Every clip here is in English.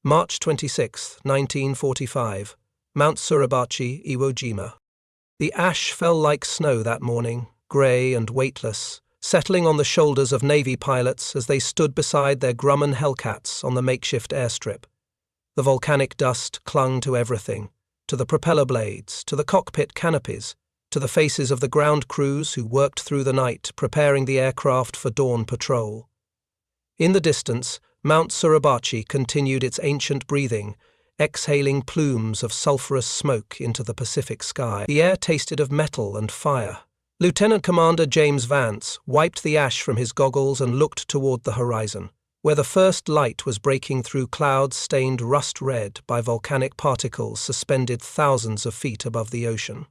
March 26, 1945, Mount Suribachi, Iwo Jima. The ash fell like snow that morning, grey and weightless, settling on the shoulders of Navy pilots as they stood beside their Grumman Hellcats on the makeshift airstrip. The volcanic dust clung to everything, to the propeller blades, to the cockpit canopies, to the faces of the ground crews who worked through the night preparing the aircraft for dawn patrol. In the distance, Mount Suribachi continued its ancient breathing, exhaling plumes of sulphurous smoke into the Pacific sky. The air tasted of metal and fire. Lieutenant Commander James Vance wiped the ash from his goggles and looked toward the horizon, where the first light was breaking through clouds stained rust-red by volcanic particles suspended thousands of feet above the ocean.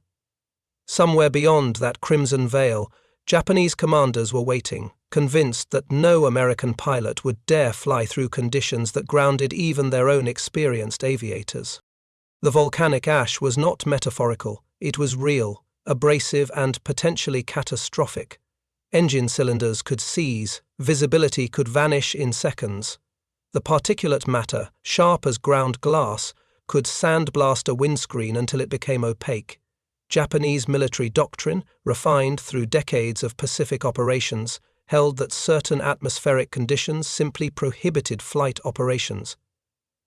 Somewhere beyond that crimson veil, Japanese commanders were waiting, convinced that no American pilot would dare fly through conditions that grounded even their own experienced aviators. The volcanic ash was not metaphorical, it was real, abrasive and potentially catastrophic. Engine cylinders could seize, visibility could vanish in seconds. The particulate matter, sharp as ground glass, could sandblast a windscreen until it became opaque. Japanese military doctrine, refined through decades of Pacific operations, held that certain atmospheric conditions simply prohibited flight operations.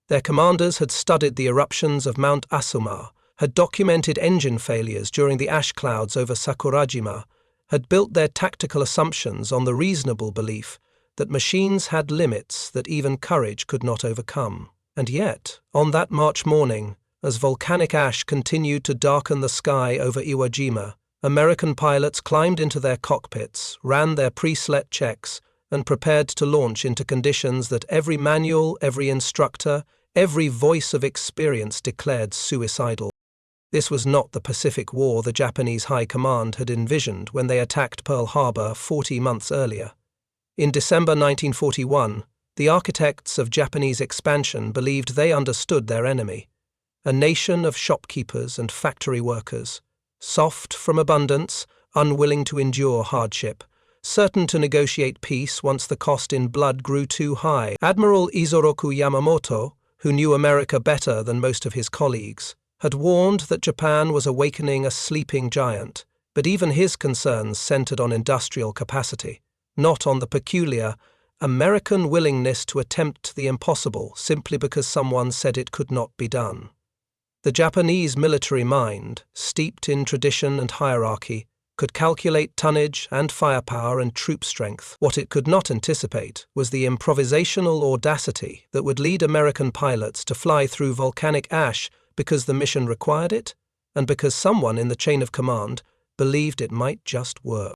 Their commanders had studied the eruptions of Mount Asuma, had documented engine failures during the ash clouds over Sakurajima, had built their tactical assumptions on the reasonable belief that machines had limits that even courage could not overcome. And yet, on that March morning, as volcanic ash continued to darken the sky over Iwo Jima, American pilots climbed into their cockpits, ran their pre-slet checks, and prepared to launch into conditions that every manual, every instructor, every voice of experience declared suicidal. This was not the Pacific War the Japanese High Command had envisioned when they attacked Pearl Harbor 40 months earlier. In December 1941, the architects of Japanese expansion believed they understood their enemy. A nation of shopkeepers and factory workers, soft from abundance, unwilling to endure hardship, certain to negotiate peace once the cost in blood grew too high. Admiral Isoroku Yamamoto, who knew America better than most of his colleagues, had warned that Japan was awakening a sleeping giant, but even his concerns centered on industrial capacity, not on the peculiar American willingness to attempt the impossible simply because someone said it could not be done. The Japanese military mind, steeped in tradition and hierarchy, could calculate tonnage and firepower and troop strength. What it could not anticipate was the improvisational audacity that would lead American pilots to fly through volcanic ash because the mission required it, and because someone in the chain of command believed it might just work.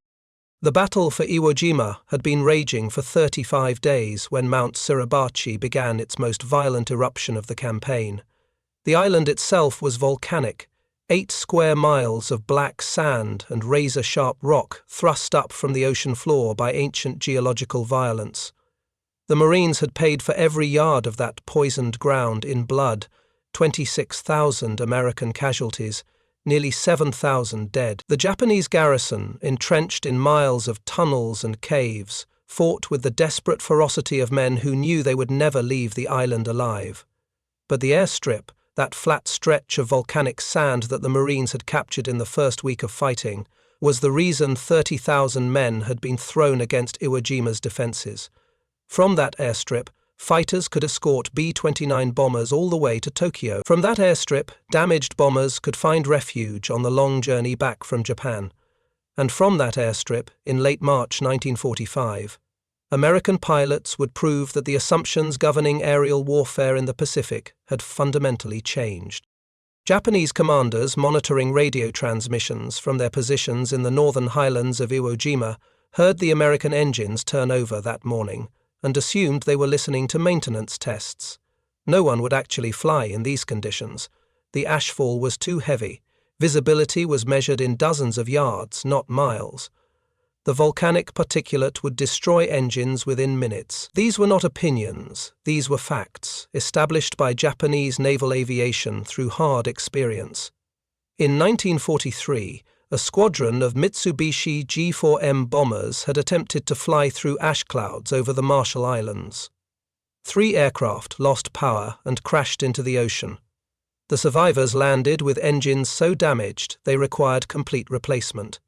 The battle for Iwo Jima had been raging for 35 days when Mount Suribachi began its most violent eruption of the campaign. The island itself was volcanic, 8 square miles of black sand and razor-sharp rock thrust up from the ocean floor by ancient geological violence. The Marines had paid for every yard of that poisoned ground in blood, 26,000 American casualties, nearly 7,000 dead. The Japanese garrison, entrenched in miles of tunnels and caves, fought with the desperate ferocity of men who knew they would never leave the island alive. But the airstrip, that flat stretch of volcanic sand that the Marines had captured in the first week of fighting, was the reason 30,000 men had been thrown against Iwo Jima's defences. From that airstrip, fighters could escort B-29 bombers all the way to Tokyo. From that airstrip, damaged bombers could find refuge on the long journey back from Japan. And from that airstrip, in late March 1945, American pilots would prove that the assumptions governing aerial warfare in the Pacific had fundamentally changed. Japanese commanders monitoring radio transmissions from their positions in the northern highlands of Iwo Jima heard the American engines turn over that morning and assumed they were listening to maintenance tests. No one would actually fly in these conditions. The ashfall was too heavy. Visibility was measured in dozens of yards, not miles. The volcanic particulate would destroy engines within minutes. These were not opinions, these were facts, established by Japanese naval aviation through hard experience. In 1943, a squadron of Mitsubishi G4M bombers had attempted to fly through ash clouds over the Marshall Islands. 3 aircraft lost power and crashed into the ocean. The survivors landed with engines so damaged they required complete replacement.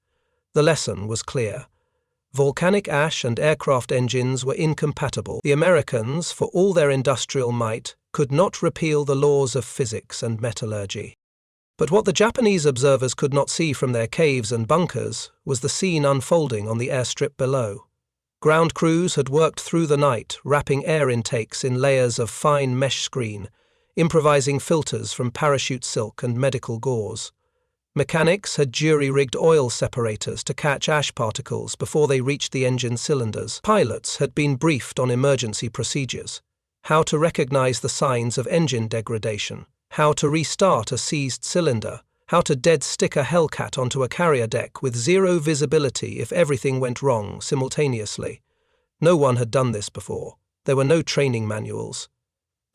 The lesson was clear. Volcanic ash and aircraft engines were incompatible. The Americans, for all their industrial might, could not repeal the laws of physics and metallurgy. But what the Japanese observers could not see from their caves and bunkers was the scene unfolding on the airstrip below. Ground crews had worked through the night, wrapping air intakes in layers of fine mesh screen, improvising filters from parachute silk and medical gauze. Mechanics had jury-rigged oil separators to catch ash particles before they reached the engine cylinders. Pilots had been briefed on emergency procedures, how to recognize the signs of engine degradation, how to restart a seized cylinder, how to dead-stick a Hellcat onto a carrier deck with zero visibility if everything went wrong simultaneously. No one had done this before. There were no training manuals.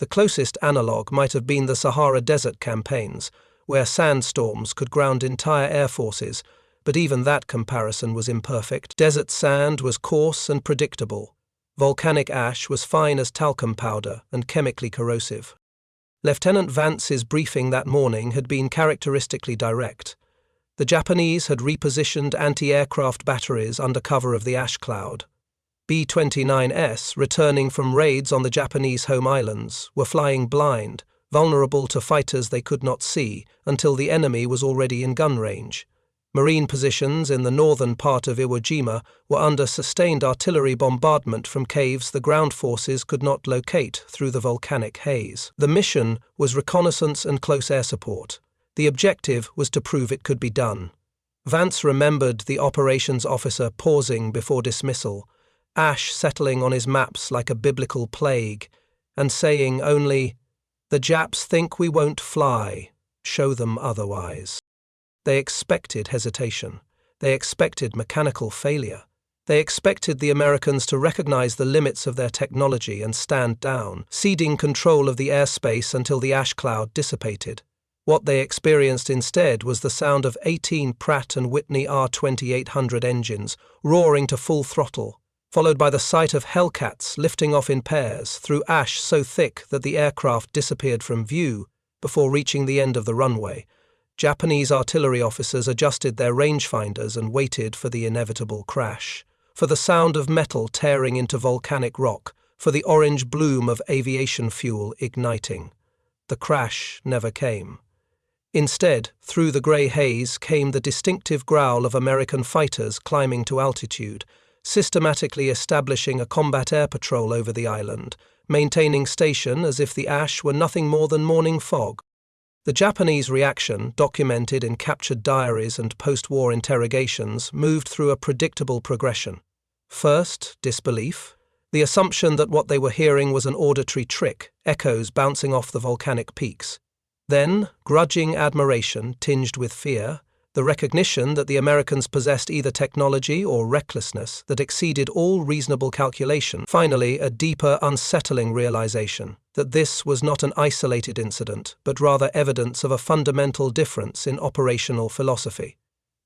The closest analogue might have been the Sahara Desert campaigns, where sandstorms could ground entire air forces, but even that comparison was imperfect. Desert sand was coarse and predictable. Volcanic ash was fine as talcum powder and chemically corrosive. Lieutenant Vance's briefing that morning had been characteristically direct. The Japanese had repositioned anti-aircraft batteries under cover of the ash cloud. B-29s, returning from raids on the Japanese home islands, were flying blind, vulnerable to fighters they could not see until the enemy was already in gun range. Marine positions in the northern part of Iwo Jima were under sustained artillery bombardment from caves the ground forces could not locate through the volcanic haze. The mission was reconnaissance and close air support. The objective was to prove it could be done. Vance remembered the operations officer pausing before dismissal, ash settling on his maps like a biblical plague, and saying only, "The Japs think we won't fly. Show them otherwise." They expected hesitation. They expected mechanical failure. They expected the Americans to recognize the limits of their technology and stand down, ceding control of the airspace until the ash cloud dissipated. What they experienced instead was the sound of 18 Pratt & Whitney R2800 engines roaring to full throttle, followed by the sight of Hellcats lifting off in pairs through ash so thick that the aircraft disappeared from view before reaching the end of the runway. Japanese artillery officers adjusted their rangefinders and waited for the inevitable crash, for the sound of metal tearing into volcanic rock, for the orange bloom of aviation fuel igniting. The crash never came. Instead, through the grey haze came the distinctive growl of American fighters climbing to altitude, systematically establishing a combat air patrol over the island, maintaining station as if the ash were nothing more than morning fog. The Japanese reaction, documented in captured diaries and post-war interrogations, moved through a predictable progression. First, disbelief, the assumption that what they were hearing was an auditory trick, echoes bouncing off the volcanic peaks. Then, grudging admiration tinged with fear, the recognition that the Americans possessed either technology or recklessness that exceeded all reasonable calculation. Finally, a deeper, unsettling realization that this was not an isolated incident, but rather evidence of a fundamental difference in operational philosophy.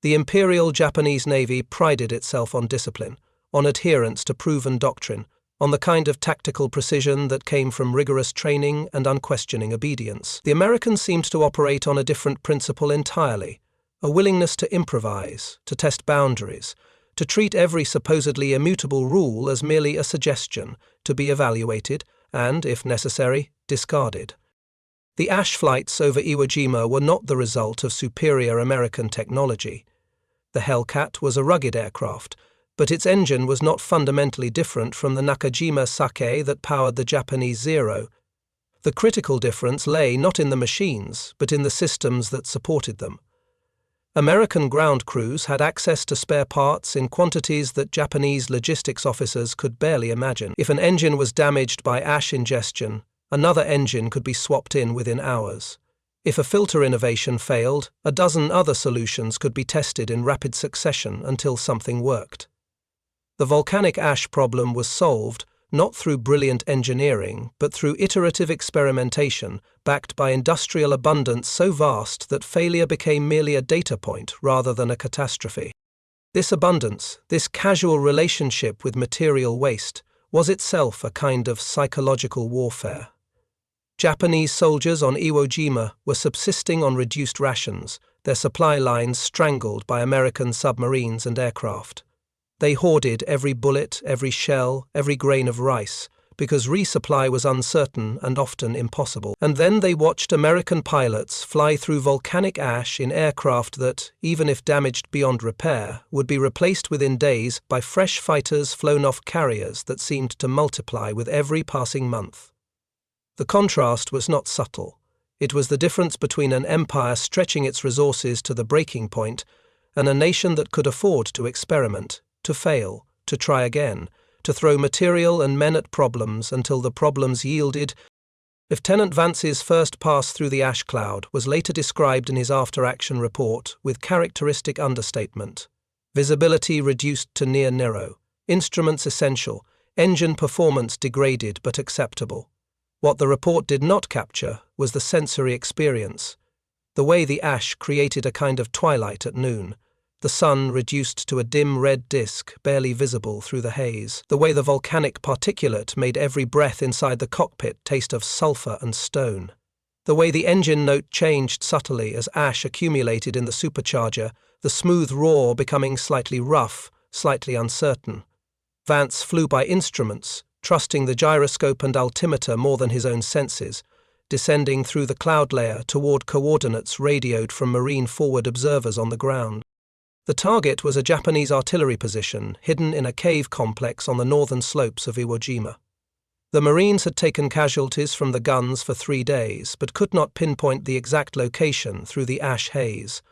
The Imperial Japanese Navy prided itself on discipline, on adherence to proven doctrine, on the kind of tactical precision that came from rigorous training and unquestioning obedience. The Americans seemed to operate on a different principle entirely, a willingness to improvise, to test boundaries, to treat every supposedly immutable rule as merely a suggestion, to be evaluated and, if necessary, discarded. The ash flights over Iwo Jima were not the result of superior American technology. The Hellcat was a rugged aircraft, but its engine was not fundamentally different from the Nakajima Sake that powered the Japanese Zero. The critical difference lay not in the machines, but in the systems that supported them. American ground crews had access to spare parts in quantities that Japanese logistics officers could barely imagine. If an engine was damaged by ash ingestion, another engine could be swapped in within hours. If a filter innovation failed, a dozen other solutions could be tested in rapid succession until something worked. The volcanic ash problem was solved not through brilliant engineering, but through iterative experimentation, backed by industrial abundance so vast that failure became merely a data point rather than a catastrophe. This abundance, this casual relationship with material waste, was itself a kind of psychological warfare. Japanese soldiers on Iwo Jima were subsisting on reduced rations, their supply lines strangled by American submarines and aircraft. They hoarded every bullet, every shell, every grain of rice, because resupply was uncertain and often impossible. And then they watched American pilots fly through volcanic ash in aircraft that, even if damaged beyond repair, would be replaced within days by fresh fighters flown off carriers that seemed to multiply with every passing month. The contrast was not subtle. It was the difference between an empire stretching its resources to the breaking point and a nation that could afford to experiment, to fail, to try again, to throw material and men at problems until the problems yielded. Lieutenant Vance's first pass through the ash cloud was later described in his after-action report with characteristic understatement. Visibility reduced to near narrow, instruments essential, engine performance degraded but acceptable. What the report did not capture was the sensory experience. The way the ash created a kind of twilight at noon, the sun reduced to a dim red disk barely visible through the haze. The way the volcanic particulate made every breath inside the cockpit taste of sulfur and stone. The way the engine note changed subtly as ash accumulated in the supercharger, the smooth roar becoming slightly rough, slightly uncertain. Vance flew by instruments, trusting the gyroscope and altimeter more than his own senses, descending through the cloud layer toward coordinates radioed from marine forward observers on the ground. The target was a Japanese artillery position hidden in a cave complex on the northern slopes of Iwo Jima. The Marines had taken casualties from the guns for 3 days, but could not pinpoint the exact location through the ash haze.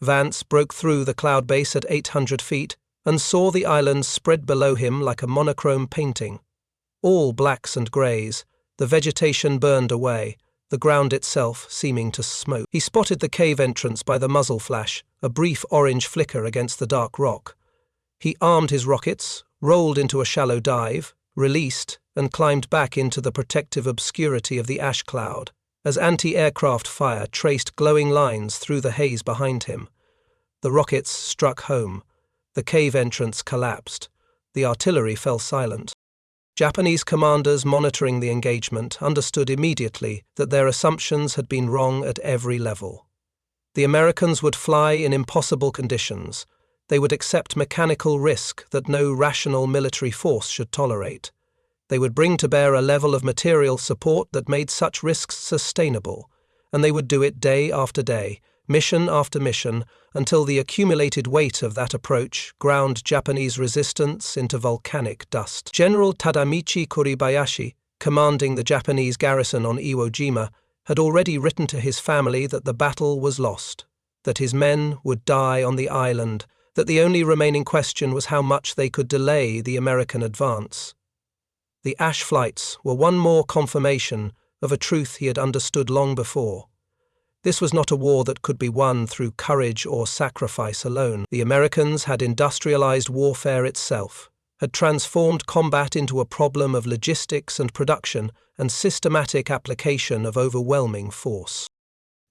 Vance broke through the cloud base at 800 feet and saw the island spread below him like a monochrome painting. All blacks and greys, the vegetation burned away, the ground itself seeming to smoke. He spotted the cave entrance by the muzzle flash, a brief orange flicker against the dark rock. He armed his rockets, rolled into a shallow dive, released, and climbed back into the protective obscurity of the ash cloud, as anti-aircraft fire traced glowing lines through the haze behind him. The rockets struck home. The cave entrance collapsed. The artillery fell silent. Japanese commanders monitoring the engagement understood immediately that their assumptions had been wrong at every level. The Americans would fly in impossible conditions. They would accept mechanical risk that no rational military force should tolerate. They would bring to bear a level of material support that made such risks sustainable, and they would do it day after day, mission after mission, until the accumulated weight of that approach ground Japanese resistance into volcanic dust. General Tadamichi Kuribayashi, commanding the Japanese garrison on Iwo Jima, had already written to his family that the battle was lost, that his men would die on the island, that the only remaining question was how much they could delay the American advance. The ash flights were one more confirmation of a truth he had understood long before. This was not a war that could be won through courage or sacrifice alone. The Americans had industrialized warfare itself, had transformed combat into a problem of logistics and production and systematic application of overwhelming force.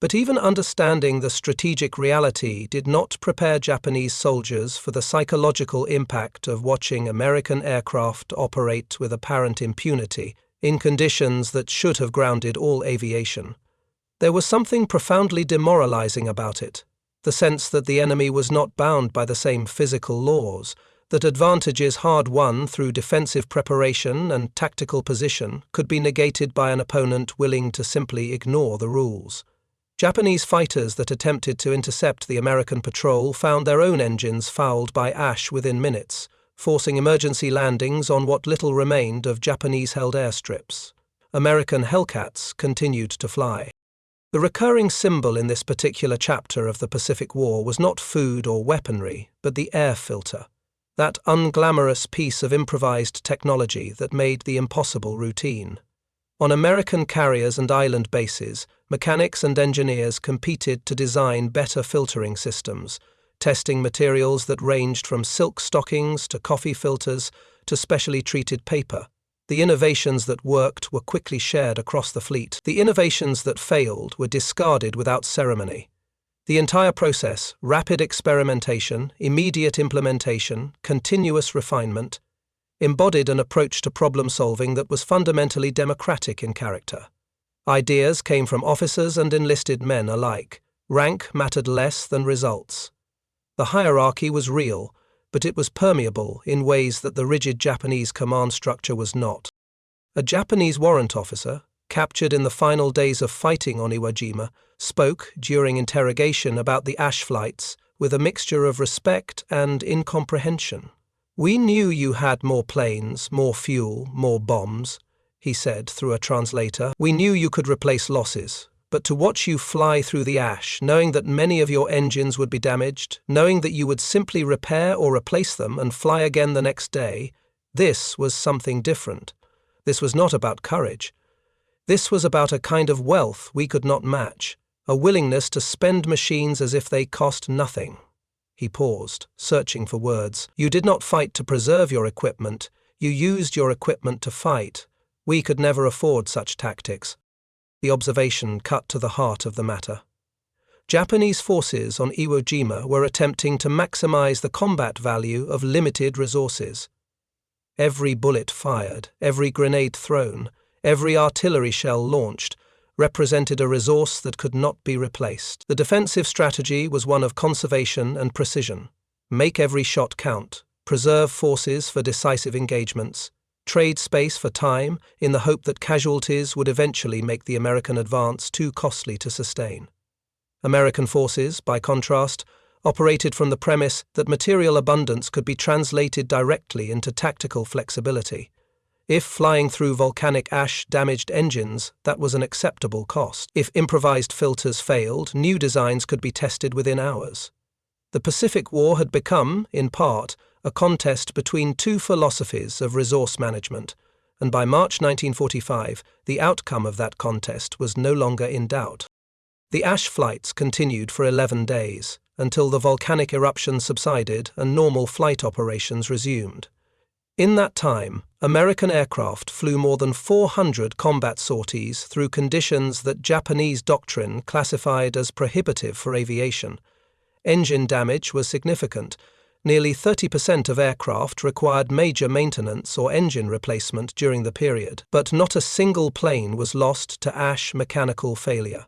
But even understanding the strategic reality did not prepare Japanese soldiers for the psychological impact of watching American aircraft operate with apparent impunity in conditions that should have grounded all aviation. There was something profoundly demoralizing about it, the sense that the enemy was not bound by the same physical laws, that advantages hard won through defensive preparation and tactical position could be negated by an opponent willing to simply ignore the rules. Japanese fighters that attempted to intercept the American patrol found their own engines fouled by ash within minutes, forcing emergency landings on what little remained of Japanese-held airstrips. American Hellcats continued to fly. The recurring symbol in this particular chapter of the Pacific War was not food or weaponry, but the air filter, that unglamorous piece of improvised technology that made the impossible routine. On American carriers and island bases, mechanics and engineers competed to design better filtering systems, testing materials that ranged from silk stockings to coffee filters to specially treated paper. The innovations that worked were quickly shared across the fleet. The innovations that failed were discarded without ceremony. The entire process, rapid experimentation, immediate implementation, continuous refinement, embodied an approach to problem-solving that was fundamentally democratic in character. Ideas came from officers and enlisted men alike. Rank mattered less than results. The hierarchy was real, but it was permeable in ways that the rigid Japanese command structure was not. A Japanese warrant officer, captured in the final days of fighting on Iwo Jima, spoke during interrogation about the ash flights with a mixture of respect and incomprehension. "We knew you had more planes, more fuel, more bombs," he said through a translator. "We knew you could replace losses. But to watch you fly through the ash, knowing that many of your engines would be damaged, knowing that you would simply repair or replace them and fly again the next day, this was something different. This was not about courage. This was about a kind of wealth we could not match, a willingness to spend machines as if they cost nothing." He paused, searching for words. "You did not fight to preserve your equipment. You used your equipment to fight. We could never afford such tactics." The observation cut to the heart of the matter. Japanese forces on Iwo Jima were attempting to maximize the combat value of limited resources. Every bullet fired, every grenade thrown, every artillery shell launched represented a resource that could not be replaced. The defensive strategy was one of conservation and precision. Make every shot count, preserve forces for decisive engagements, trade space for time in the hope that casualties would eventually make the American advance too costly to sustain. American forces, by contrast, operated from the premise that material abundance could be translated directly into tactical flexibility. If flying through volcanic ash damaged engines, that was an acceptable cost. If improvised filters failed, new designs could be tested within hours. The Pacific War had become, in part, a contest between two philosophies of resource management, and by March 1945, the outcome of that contest was no longer in doubt. The ash flights continued for 11 days, until the volcanic eruption subsided and normal flight operations resumed. In that time, American aircraft flew more than 400 combat sorties through conditions that Japanese doctrine classified as prohibitive for aviation. Engine damage was significant. Nearly 30% of aircraft required major maintenance or engine replacement during the period, but not a single plane was lost to ash mechanical failure.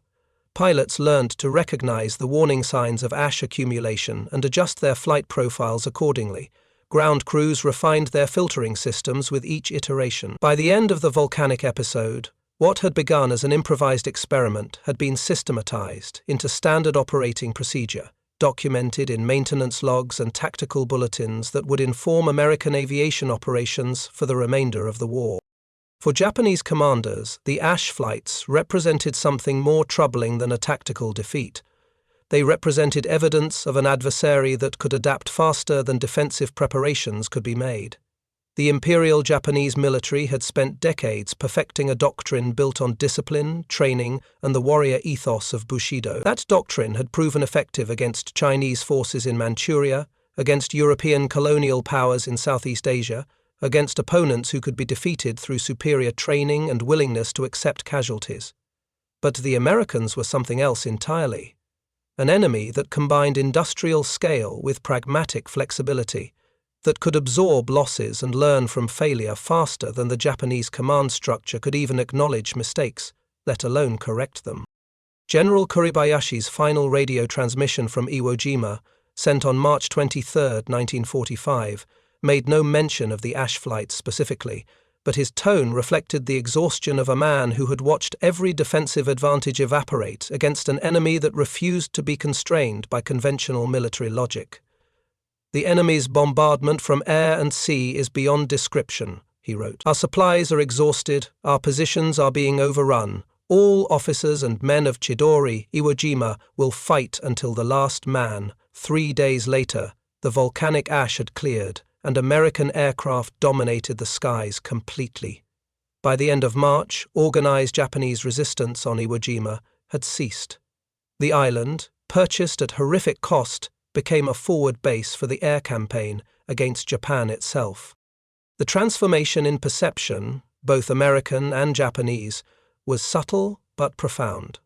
Pilots learned to recognize the warning signs of ash accumulation and adjust their flight profiles accordingly. Ground crews refined their filtering systems with each iteration. By the end of the volcanic episode, what had begun as an improvised experiment had been systematized into standard operating procedure, documented in maintenance logs and tactical bulletins that would inform American aviation operations for the remainder of the war. For Japanese commanders, the ash flights represented something more troubling than a tactical defeat. They represented evidence of an adversary that could adapt faster than defensive preparations could be made. The Imperial Japanese military had spent decades perfecting a doctrine built on discipline, training, and the warrior ethos of Bushido. That doctrine had proven effective against Chinese forces in Manchuria, against European colonial powers in Southeast Asia, against opponents who could be defeated through superior training and willingness to accept casualties. But the Americans were something else entirely. An enemy that combined industrial scale with pragmatic flexibility, that could absorb losses and learn from failure faster than the Japanese command structure could even acknowledge mistakes, let alone correct them. General Kuribayashi's final radio transmission from Iwo Jima, sent on March 23, 1945, made no mention of the ash flights specifically, but his tone reflected the exhaustion of a man who had watched every defensive advantage evaporate against an enemy that refused to be constrained by conventional military logic. "The enemy's bombardment from air and sea is beyond description," he wrote. "Our supplies are exhausted, our positions are being overrun. All officers and men of Chidori, Iwo Jima, will fight until the last man." 3 days later, the volcanic ash had cleared, and American aircraft dominated the skies completely. By the end of March, organized Japanese resistance on Iwo Jima had ceased. The island, purchased at horrific cost, became a forward base for the air campaign against Japan itself. The transformation in perception, both American and Japanese, was subtle but profound.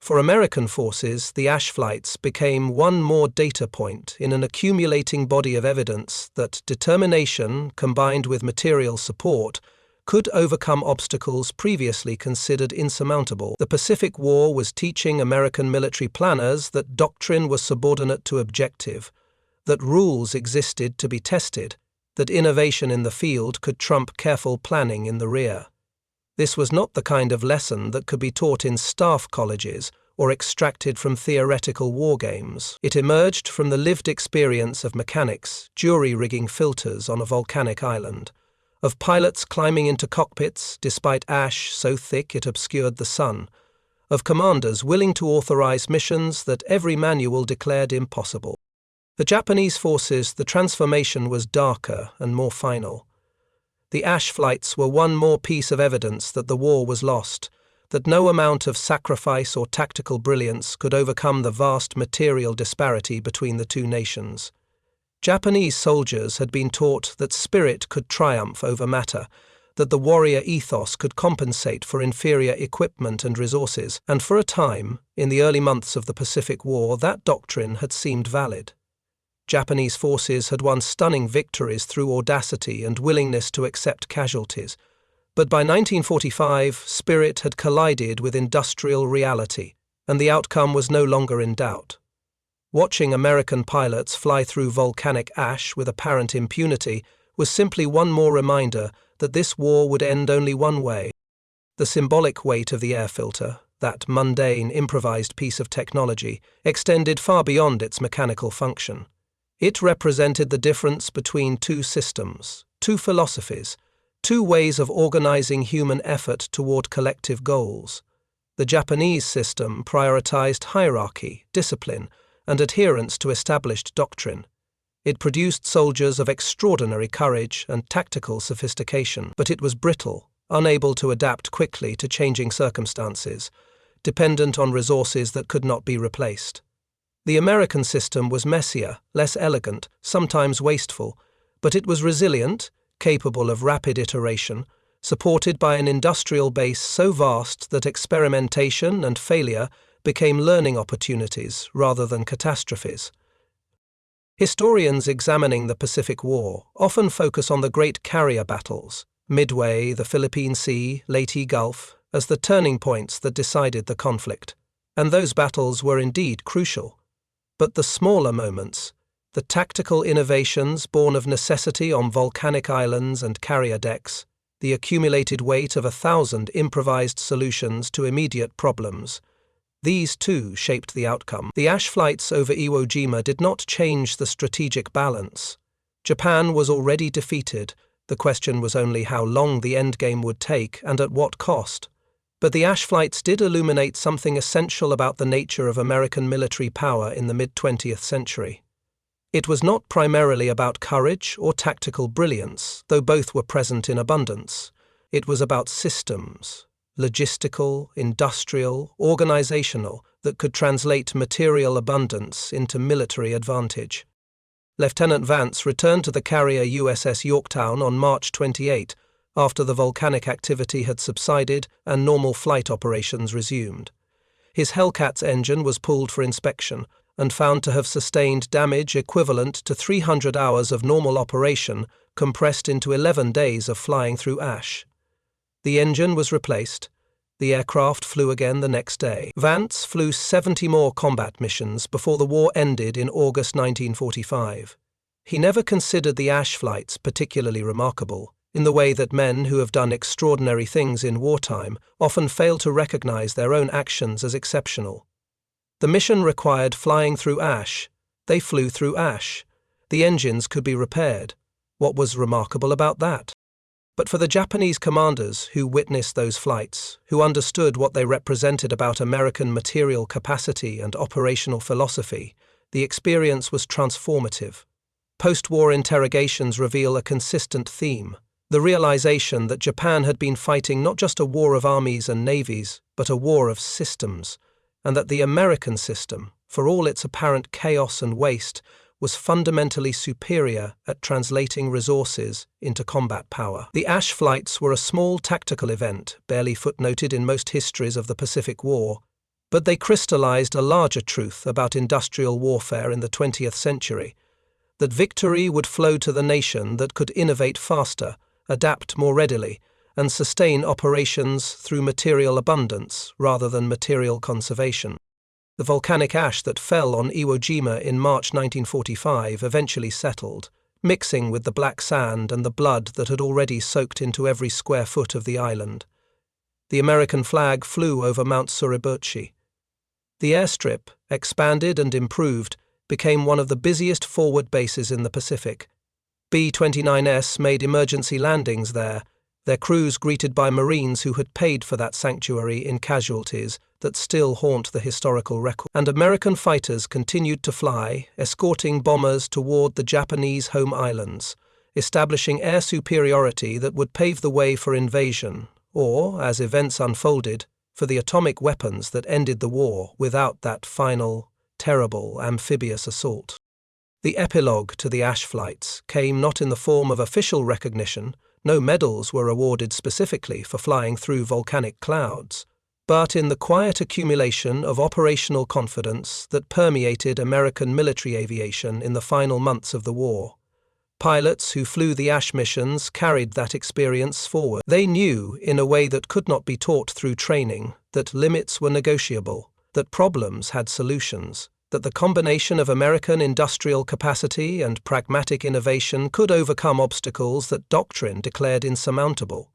For American forces, the Ash flights became one more data point in an accumulating body of evidence that determination, combined with material support, could overcome obstacles previously considered insurmountable. The Pacific War was teaching American military planners that doctrine was subordinate to objective, that rules existed to be tested, that innovation in the field could trump careful planning in the rear. This was not the kind of lesson that could be taught in staff colleges or extracted from theoretical war games. It emerged from the lived experience of mechanics jury-rigging filters on a volcanic island, of pilots climbing into cockpits despite ash so thick it obscured the sun, of commanders willing to authorize missions that every manual declared impossible. The Japanese forces, the transformation was darker and more final. The Ash flights were one more piece of evidence that the war was lost, that no amount of sacrifice or tactical brilliance could overcome the vast material disparity between the two nations. Japanese soldiers had been taught that spirit could triumph over matter, that the warrior ethos could compensate for inferior equipment and resources, and for a time, in the early months of the Pacific War, that doctrine had seemed valid. Japanese forces had won stunning victories through audacity and willingness to accept casualties, but by 1945, spirit had collided with industrial reality, and the outcome was no longer in doubt. Watching American pilots fly through volcanic ash with apparent impunity was simply one more reminder that this war would end only one way. The symbolic weight of the air filter, that mundane, improvised piece of technology, extended far beyond its mechanical function. It represented the difference between two systems, two philosophies, two ways of organizing human effort toward collective goals. The Japanese system prioritized hierarchy, discipline, and adherence to established doctrine. It produced soldiers of extraordinary courage and tactical sophistication, but it was brittle, unable to adapt quickly to changing circumstances, dependent on resources that could not be replaced. The American system was messier, less elegant, sometimes wasteful, but it was resilient, capable of rapid iteration, supported by an industrial base so vast that experimentation and failure became learning opportunities rather than catastrophes. Historians examining the Pacific War often focus on the great carrier battles, Midway, the Philippine Sea, Leyte Gulf, as the turning points that decided the conflict. And those battles were indeed crucial. But the smaller moments, the tactical innovations born of necessity on volcanic islands and carrier decks, the accumulated weight of 1,000 improvised solutions to immediate problems, these too shaped the outcome. The ash flights over Iwo Jima did not change the strategic balance. Japan was already defeated. The question was only how long the endgame would take and at what cost. But the ash flights did illuminate something essential about the nature of American military power in the mid-20th century. It was not primarily about courage or tactical brilliance, though both were present in abundance. It was about systems, logistical, industrial, organizational, that could translate material abundance into military advantage. Lieutenant Vance returned to the carrier USS Yorktown on March 28, after the volcanic activity had subsided and normal flight operations resumed. His Hellcat's engine was pulled for inspection and found to have sustained damage equivalent to 300 hours of normal operation compressed into 11 days of flying through ash. The engine was replaced. The aircraft flew again the next day. Vance flew 70 more combat missions before the war ended in August 1945. He never considered the ash flights particularly remarkable, in the way that men who have done extraordinary things in wartime often fail to recognize their own actions as exceptional. The mission required flying through ash. They flew through ash. The engines could be repaired. What was remarkable about that? But for the Japanese commanders who witnessed those flights, who understood what they represented about American material capacity and operational philosophy, the experience was transformative. Post-war interrogations reveal a consistent theme: the realization that Japan had been fighting not just a war of armies and navies, but a war of systems, and that the American system, for all its apparent chaos and waste, was fundamentally superior at translating resources into combat power. The ash flights were a small tactical event, barely footnoted in most histories of the Pacific War, But they crystallized a larger truth about industrial warfare in the 20th century, that victory would flow to the nation that could innovate faster, adapt more readily, and sustain operations through material abundance rather than material conservation. The volcanic ash that fell on Iwo Jima in March 1945 eventually settled, mixing with the black sand and the blood that had already soaked into every square foot of the island. The American flag flew over Mount Suribachi. The airstrip, expanded and improved, became one of the busiest forward bases in the Pacific. B-29s made emergency landings there, their crews greeted by Marines who had paid for that sanctuary in casualties that still haunt the historical record. And American fighters continued to fly, escorting bombers toward the Japanese home islands, establishing air superiority that would pave the way for invasion, or, as events unfolded, for the atomic weapons that ended the war without that final, terrible amphibious assault. The epilogue to the ash flights came not in the form of official recognition. No medals were awarded specifically for flying through volcanic clouds, but in the quiet accumulation of operational confidence that permeated American military aviation in the final months of the war. Pilots who flew the ash missions carried that experience forward. They knew, in a way that could not be taught through training, that limits were negotiable, that problems had solutions, that the combination of American industrial capacity and pragmatic innovation could overcome obstacles that doctrine declared insurmountable.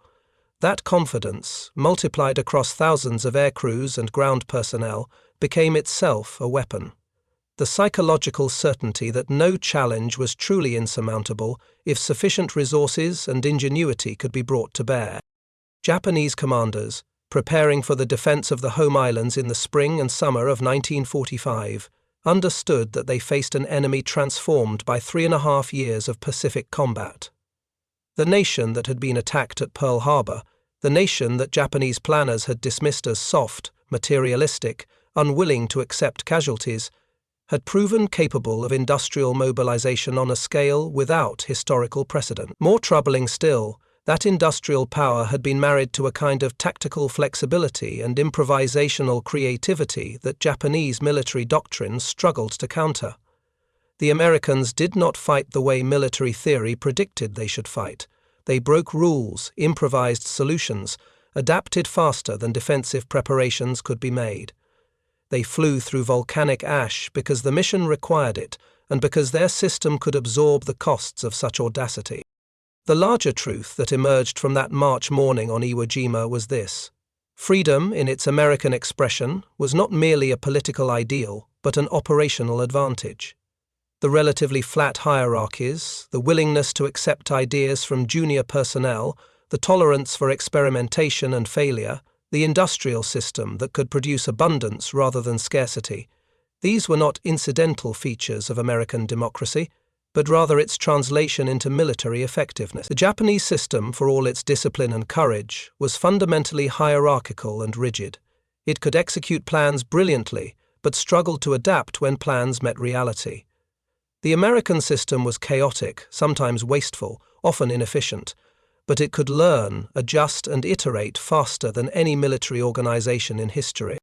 That confidence, multiplied across thousands of aircrews and ground personnel, became itself a weapon. The psychological certainty that no challenge was truly insurmountable if sufficient resources and ingenuity could be brought to bear. Japanese commanders, preparing for the defense of the home islands in the spring and summer of 1945, understood that they faced an enemy transformed by 3.5 years of Pacific combat. The nation that had been attacked at Pearl Harbor, the nation that Japanese planners had dismissed as soft, materialistic, unwilling to accept casualties, had proven capable of industrial mobilization on a scale without historical precedent. More troubling still, that industrial power had been married to a kind of tactical flexibility and improvisational creativity that Japanese military doctrine struggled to counter. The Americans did not fight the way military theory predicted they should fight. They broke rules, improvised solutions, adapted faster than defensive preparations could be made. They flew through volcanic ash because the mission required it and because their system could absorb the costs of such audacity. The larger truth that emerged from that March morning on Iwo Jima was this: freedom, in its American expression, was not merely a political ideal, but an operational advantage. The relatively flat hierarchies, the willingness to accept ideas from junior personnel, the tolerance for experimentation and failure, the industrial system that could produce abundance rather than scarcity, these were not incidental features of American democracy, but rather its translation into military effectiveness. The Japanese system, for all its discipline and courage, was fundamentally hierarchical and rigid. It could execute plans brilliantly, but struggled to adapt when plans met reality. The American system was chaotic, sometimes wasteful, often inefficient, but it could learn, adjust, and iterate faster than any military organization in history.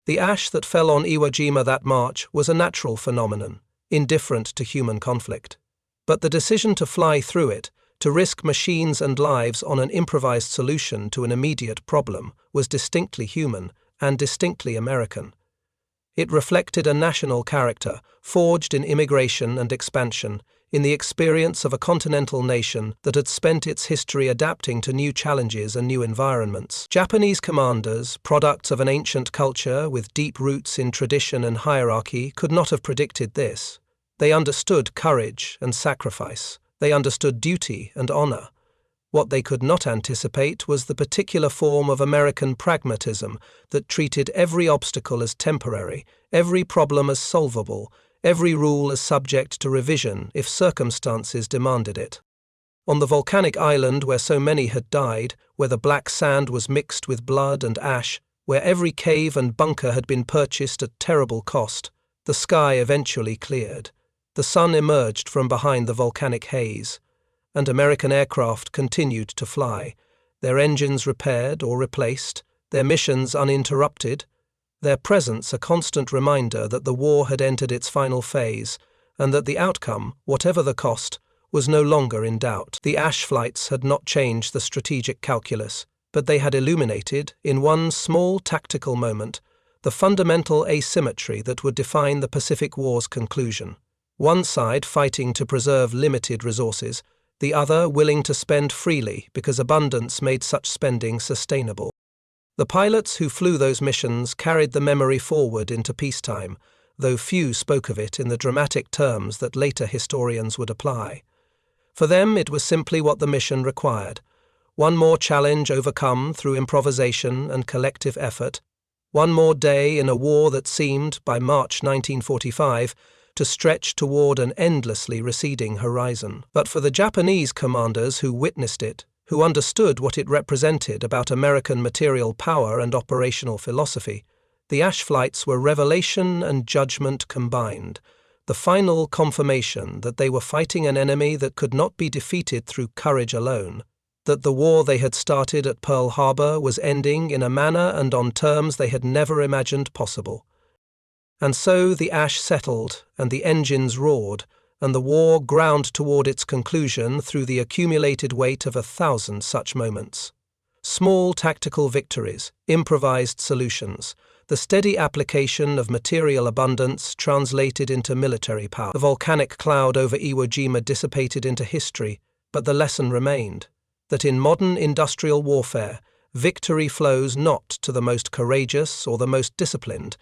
The ash that fell on Iwo Jima that March was a natural phenomenon, indifferent to human conflict. But the decision to fly through it, to risk machines and lives on an improvised solution to an immediate problem, was distinctly human and distinctly American. It reflected a national character, forged in immigration and expansion, in the experience of a continental nation that had spent its history adapting to new challenges and new environments. Japanese commanders, products of an ancient culture with deep roots in tradition and hierarchy, could not have predicted this. They understood courage and sacrifice. They understood duty and honor. What they could not anticipate was the particular form of American pragmatism that treated every obstacle as temporary, every problem as solvable, every rule as subject to revision if circumstances demanded it. On the volcanic island where so many had died, where the black sand was mixed with blood and ash, where every cave and bunker had been purchased at terrible cost, the sky eventually cleared. The sun emerged from behind the volcanic haze, and American aircraft continued to fly, their engines repaired or replaced, their missions uninterrupted, their presence a constant reminder that the war had entered its final phase, and that the outcome, whatever the cost, was no longer in doubt. The Ash flights had not changed the strategic calculus, but they had illuminated, in one small tactical moment, the fundamental asymmetry that would define the Pacific War's conclusion. One side fighting to preserve limited resources, the other willing to spend freely because abundance made such spending sustainable. The pilots who flew those missions carried the memory forward into peacetime, though few spoke of it in the dramatic terms that later historians would apply. For them, it was simply what the mission required: one more challenge overcome through improvisation and collective effort, one more day in a war that seemed, by March 1945, to stretch toward an endlessly receding horizon. But for the Japanese commanders who witnessed it, who understood what it represented about American material power and operational philosophy, the Ash flights were revelation and judgment combined, the final confirmation that they were fighting an enemy that could not be defeated through courage alone, that the war they had started at Pearl Harbor was ending in a manner and on terms they had never imagined possible. And so the Ash settled, and the engines roared, and the war ground toward its conclusion through the accumulated weight of 1,000 such moments. Small tactical victories, improvised solutions, the steady application of material abundance translated into military power. The volcanic cloud over Iwo Jima dissipated into history, but the lesson remained, that in modern industrial warfare, victory flows not to the most courageous or the most disciplined,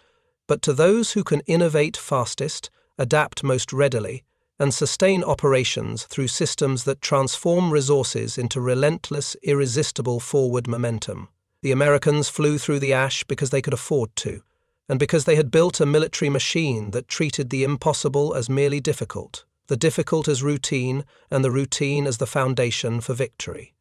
but to those who can innovate fastest, adapt most readily, and sustain operations through systems that transform resources into relentless, irresistible forward momentum. The Americans flew through the Ash because they could afford to, and because they had built a military machine that treated the impossible as merely difficult, the difficult as routine, and the routine as the foundation for victory.